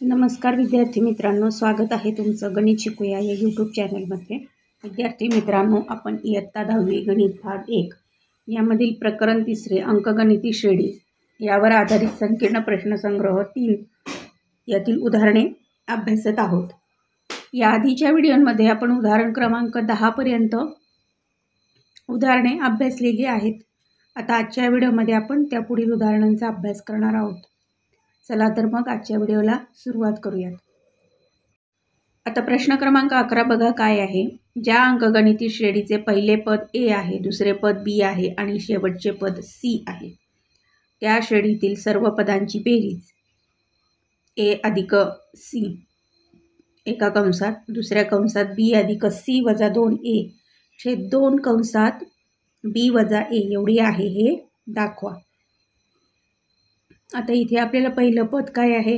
नमस्कार विद्यार्थी मित्रांनो, स्वागत आहे तुमचं गणित शिकूया या यूट्यूब चॅनलमध्ये। विद्यार्थी मित्रांनो, आपण इयत्ता 10वी गणित भाग 1 यामधील प्रकरण 3 अंकगणिती श्रेणी यावर आधारित संकीर्ण प्रश्नसंग्रह 3 यातील उदाहरणे अभ्यासत आहोत। या आधीच्या व्हिडिओमध्ये आपण उदाहरण क्रमांक 10 पर्यंत उदाहरणे अभ्यासलेली आहेत। आता आजच्या व्हिडिओमध्ये आपण त्या पुढील उदाहरणांचा अभ्यास करणार आहोत। चला तर मग आजच्या व्हिडिओला सुरुवात करूयात। आता प्रश्न क्रमांक 11 बघा काय आहे। ज्या अंकगणिती श्रेणीचे पहिले पद ए आहे, दुसरे पद बी आहे आणि शेवटचे पद सी आहे, त्या श्रेणीतील सर्व पदांची बेरीज ए अधिक सी एका कंसात, दुसऱ्या कंसात बी अधिक सी वजा 2a छेद 2 कंसात बी वजा ए एवढी आहे हे दाखवा। आता इथे आपल्याला पहिलं पद काय आहे,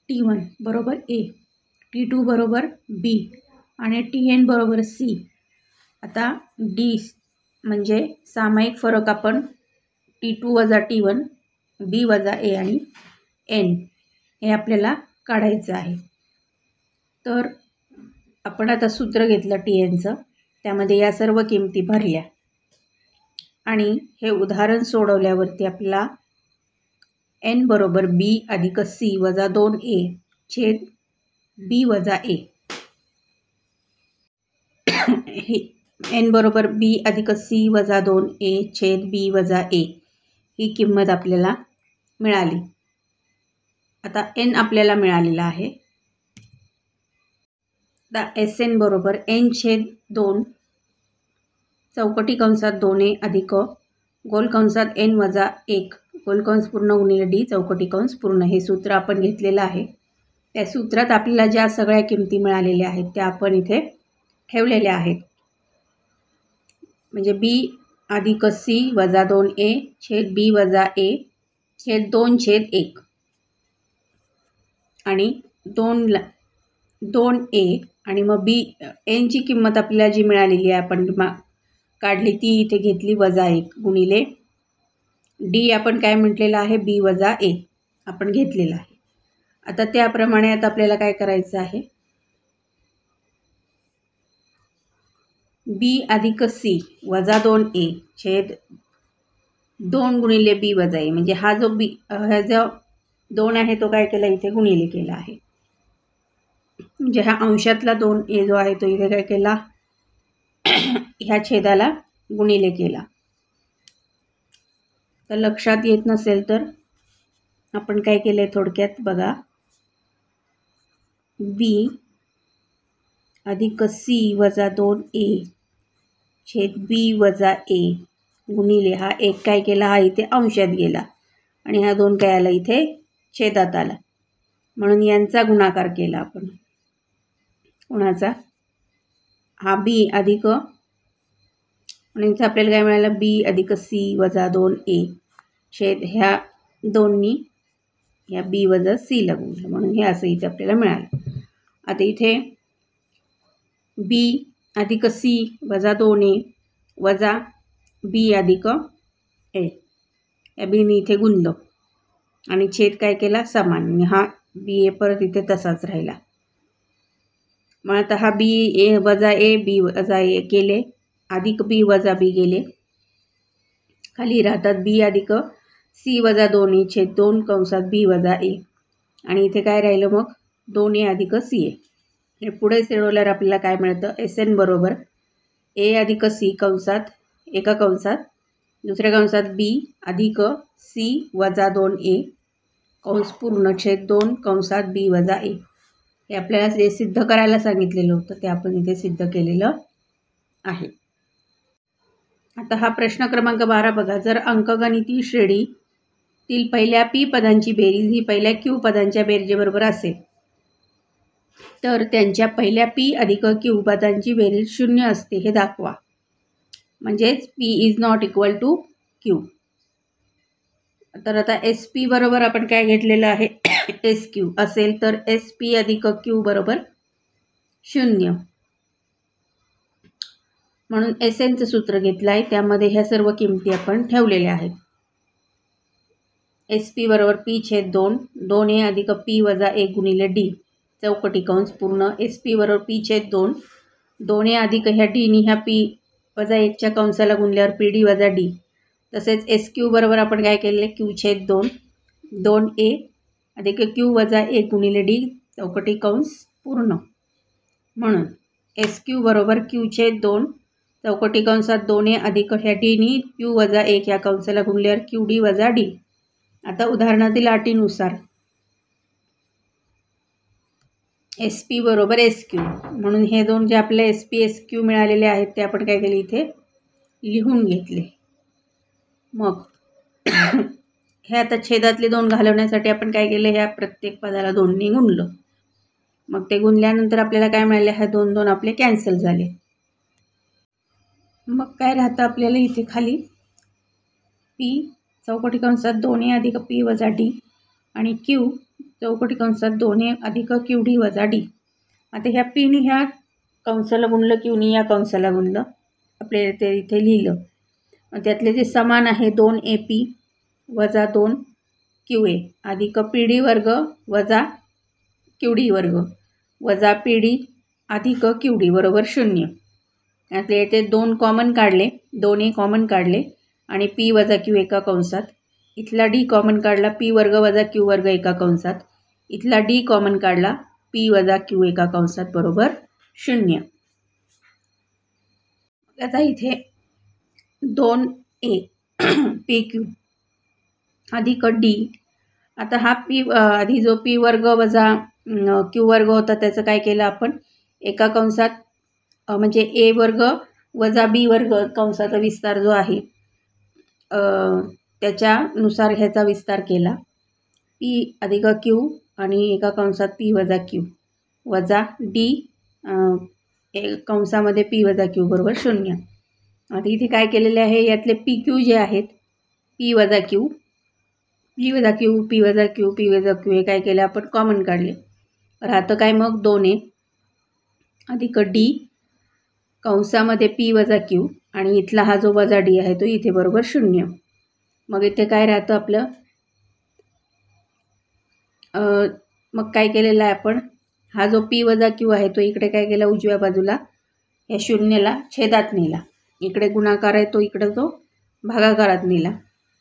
T1 बरोबर A, T2 बरोबर B आणि Tn बरोबर C। आता D म्हणजे सामायिक फरक आपण T2 वजा T1, B वजा A आणि N हे आपल्याला काढायचं आहे। तर आपण आता सूत्र घेतलं Tnचं, त्यामध्ये या सर्व किमती भरल्या आणि हे उदाहरण सोडवल्यावरती आपल्याला n बरोबर b अधिक c वजा 2a छेद b वजा a हे n बरोबर b अधिक c वजा 2a छेद b वजा a ही किंमत आपल्याला मिळाली। आता n आपल्याला मिळालेला आहे। आता Sn बरोबर n छेद 2 चौकटी कंसात 2a अधिक गोल कंसात n वजा 1 गोल कंस पूर्ण गुणिले डी चौकटी कंस पूर्ण हे सूत्र आपण घेतलेलं आहे। त्या सूत्रात आपल्याला ज्या सगळ्या किमती मिळालेल्या आहेत त्या आपण इथे ठेवलेल्या आहेत। म्हणजे b अधिक c वजा 2a छेद b वजा a छेद 2 छेद 1 आणि 2a आणि मग b n ची किंमत आपल्याला जी मिळालेली आहे आपण काढली ती इथे घेतली वजा 1 गुणिले डी आपण काय म्हटलेलं आहे b वजा a आपण घेतलेला आहे। आता त्याप्रमाणे आता आपल्याला काय करायचं आहे, b अधिक c वजा 2a छेद 2 गुणिले b वजा a म्हणजे हा जो जो 2 आहे तो काय केला इथे गुणिले केला आहे। म्हणजे हा अंशातला 2a जो आहे तो इथे काय केला ह्या छेदाला गुणिले केला। तर लक्षात येत नसेल तर आपण काय केले थोडक्यात बघा, b अधिक c वजा 2a छेद b वजा a गुणिले हा एक काय केला हा इथे अंशात गेला आणि हा 2 काय आला इथे छेदात आला, म्हणून यांचा गुणाकार केला आपण। कोणाचा हा b अधिक आणि इथे आपल्याला काय मिळालं b अधिक c वजा 2a छेद ह्या 2नी या b वजा c ला गुणलं म्हणून हे असं इथे आपल्याला मिळालं। आता इथे b अधिक c वजा 2a वजा b अधिक a या bनी इथे गुणलं आणि छेद काय केला समान आणि हा b परत इथे तसाच राहिला। मग आता हा b वजा a b वजा a केले अधिक b वजा b गेले, खाली राहतात b अधिक c वजा 2a छेद 2 कंसात b वजा a आणि इथे काय राहिलं मग 2a अधिक c हे पुढे सोडवल्यावर आपल्याला काय मिळतं, Sn बरोबर a अधिक c कंसात एका कंसात दुसऱ्या कंसात b अधिक c वजा 2a कंस पूर्ण छेद 2 कंसात b वजा a हे आपल्याला जे सिद्ध करायला सांगितलेलं होतं ते आपण इथे सिद्ध केलेलं आहे। आता हा प्रश्न क्रमांक 12 बघा। जर अंकगणिती श्रेणीतील पहिल्या p पदांची बेरीज ही पहिल्या q पदांच्या बेरजेबरोबर असेल तर त्यांच्या पहिल्या p अधिक q पदांची बेरीज 0 असते हे दाखवा। म्हणजेच p is not equal to q। तर आता sp बरोबर आपण काय घेतलेलं आहे sq असेल तर sp अधिक q बरोबर 0 म्हणून Snचं सूत्र घेतलं आहे, त्यामध्ये ह्या सर्व किमती आपण ठेवलेल्या आहेत। SP बरोबर P/2 2A अधिक P वजा 1 गुणिले D चौकटी कंस पूर्ण SP बरोबर P/2 2A अधिक ह्या Dनी ह्या P वजा 1च्या कंसाला गुणल्यावर PD वजा D तसेच SQ बरोबर आपण काय केलेले Q/2 2A अधिक Q वजा 1 गुणिले D चौकटी कंस पूर्ण म्हणून SQ बरोबर Q/2 चौकटी कंसात 2A अधिक ह्या Dनी Q वजा 1 या कंसाला गुणल्यावर QD वजा D. आता उदाहरणातील अटीनुसार SP बरोबर SQ म्हणून हे दोन जे आपले SP SQ मिळालेले आहेत ते आपण काय केले इथे लिहून घेतले. मग हे आता छेदातले दोन घालवण्यासाठी आपण काय केलं ह्या प्रत्येक पदाला 2नी गुणलं. मग ते गुणल्यानंतर आपल्याला काय मिळाले हा 2 2 आपले कॅन्सल झाले. मग काय राहतं आपल्याला इथे खाली P चौकटी कंसात 2A अधिक P वजा D आणि Q चौकटी कंसात 2A अधिक QD वजा D. आता ह्या Pनी ह्या कंसाला गुणलं Qनी या कंसाला गुणलं आपल्याला ते इथे लिहिलं. मग त्यातले जे समान आहे 2AP वजा 2QA अधिक PD वर्ग वजा QD वर्ग वजा PD अधिक QD बरोबर 0. त्यातले इथे 2 कॉमन काढले 2A कॉमन काढले आणि P वजा Q एका कंसात इथला D कॉमन काढला P वर्ग वजा Q वर्ग एका कंसात इथला D कॉमन काढला P वजा Q एका कंसात बरोबर 0. आता इथे 2A PQ अधिक D आता हा P आधी जो P वर्ग वजा Q वर्ग होता त्याचं काय केलं आपण एका कंसात म्हणजे A वर्ग वजा B वर्ग कंसाचा विस्तार जो आहे त्याच्यानुसार ह्याचा विस्तार केला P अधिक Q आणि एका कंसात P वजा Q वजा D कंसामध्ये P वजा Q बरोबर 0. आता इथे काय केलेले आहे यातले PQ जे आहेत P वजा Q P वजा Q P वजा Q P वजा Q हे काय केलं आपण कॉमन काढले. राहतं काय मग 2A अधिक D कंसामध्ये P वजा Q आणि इथला हा जो वजा D आहे तो इथे बरोबर 0. मग इथे काय राहतं आपलं मग काय केलेलं आहे आपण हा जो P वजा Q आहे तो इकडे काय केला उजव्या बाजूला या शून्याला छेदात नेला. इकडे गुणाकार आहे तो इकडे तो भागाकारात नेला.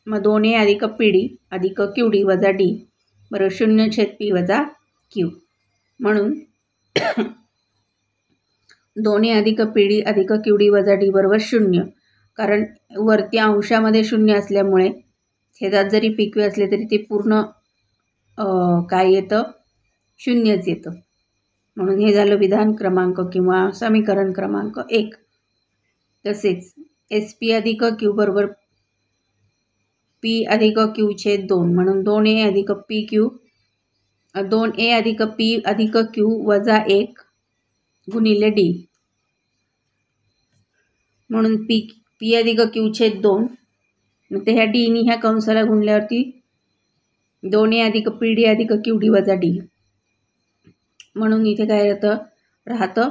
मग 2A अधिक PD अधिक QD वजा D बरोबर 0/P वजा Q म्हणून 2A अधिक PD अधिक QD वजा D बरोबर 0 कारण वरती अंशामध्ये 0 असल्यामुळे छेदात जरी PQ असले तरी ते पूर्ण काय येतं 0च येतं. म्हणून हे झालं विधान क्रमांक किंवा समीकरण क्रमांक 1. तसेच SP अधिक Q बरोबर P अधिक Q/2 म्हणून 2A अधिक PQ 2A अधिक P अधिक Q वजा 1 गुणिले D म्हणून P अधिक Q/2 मग ते ह्या Dनी ह्या कंसाला गुणल्यावरती 2A अधिक PD अधिक QD वजा D म्हणून इथे काय राहतं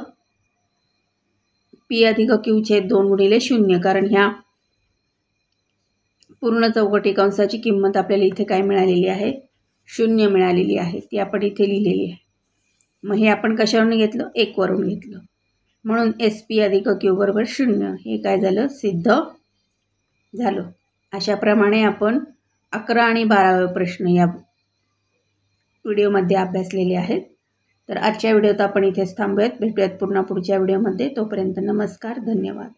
P अधिक Q/2 गुणिले 0 कारण ह्या पूर्ण चौकटी कंसाची किंमत आपल्याला इथे काय मिळालेली आहे 0 मिळालेली आहे ती आपण इथे लिहिलेली आहे. मग हे आपण कशावरून घेतलं 1 वरून घेतलं म्हणून SP अधिक Q बरोबर 0 हे काय झालं सिद्ध झालं. अशाप्रमाणे आपण 11 आणि 12वे प्रश्न या व्हिडिओमध्ये अभ्यासलेले आहेत. तर आजच्या व्हिडिओत आपण इथेच थांबूयात. भेटूयात पुन्हा पुढच्या व्हिडिओमध्ये. तोपर्यंत नमस्कार धन्यवाद.